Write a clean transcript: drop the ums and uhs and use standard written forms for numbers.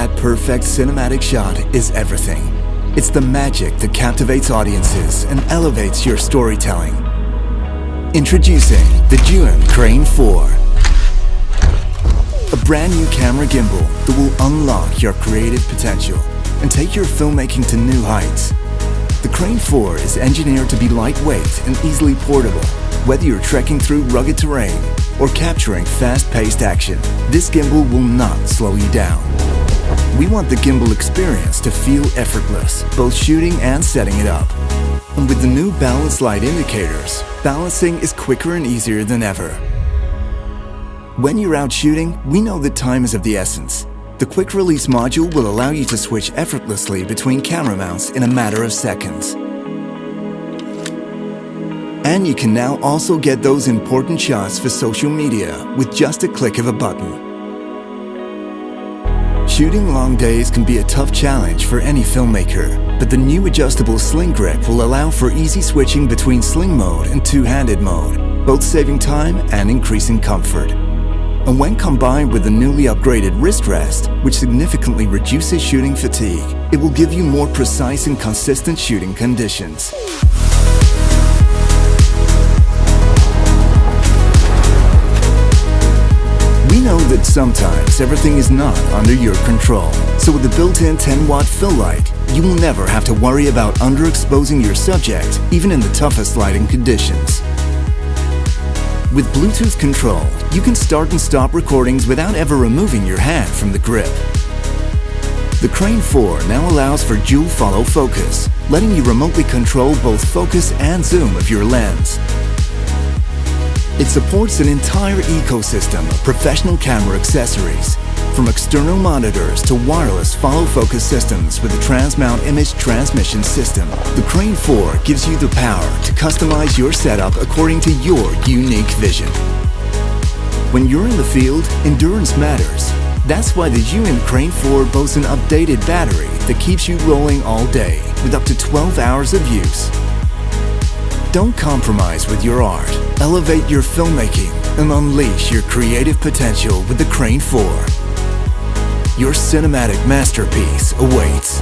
that perfect cinematic shot is everything. It's the magic that captivates audiences and elevates your storytelling. Introducing the Zhiyun Crane 4. A brand new camera gimbal that will unlock your creative potential and take your filmmaking to new heights. The Crane 4 is engineered to be lightweight and easily portable. Whether you're trekking through rugged terrain or capturing fast-paced action, this gimbal will not slow you down. We want the gimbal experience to feel effortless, both shooting and setting it up. And with the new balance light indicators, balancing is quicker and easier than ever. When you're out shooting, we know that time is of the essence. The quick release module will allow you to switch effortlessly between camera mounts in a matter of seconds. And you can now also get those important shots for social media with just a click of a button. Shooting long days can be a tough challenge for any filmmaker, but the new adjustable sling grip will allow for easy switching between sling mode and two-handed mode, both saving time and increasing comfort. And when combined with the newly upgraded wrist rest, which significantly reduces shooting fatigue, it will give you more precise and consistent shooting conditions. We know that sometimes everything is not under your control. So with the built-in 10-watt fill light, you will never have to worry about underexposing your subject, even in the toughest lighting conditions. With Bluetooth control, you can start and stop recordings without ever removing your hand from the grip. The Crane 4 now allows for dual follow focus, letting you remotely control both focus and zoom of your lens. It supports an entire ecosystem of professional camera accessories, from external monitors to wireless follow-focus systems with a trans-mount image transmission system. The Crane 4 gives you the power to customize your setup according to your unique vision. When you're in the field, endurance matters. That's why the Zhiyun Crane 4 boasts an updated battery that keeps you rolling all day with up to 12 hours of use. Don't compromise with your art. Elevate your filmmaking and unleash your creative potential with the Crane 4. Your cinematic masterpiece awaits.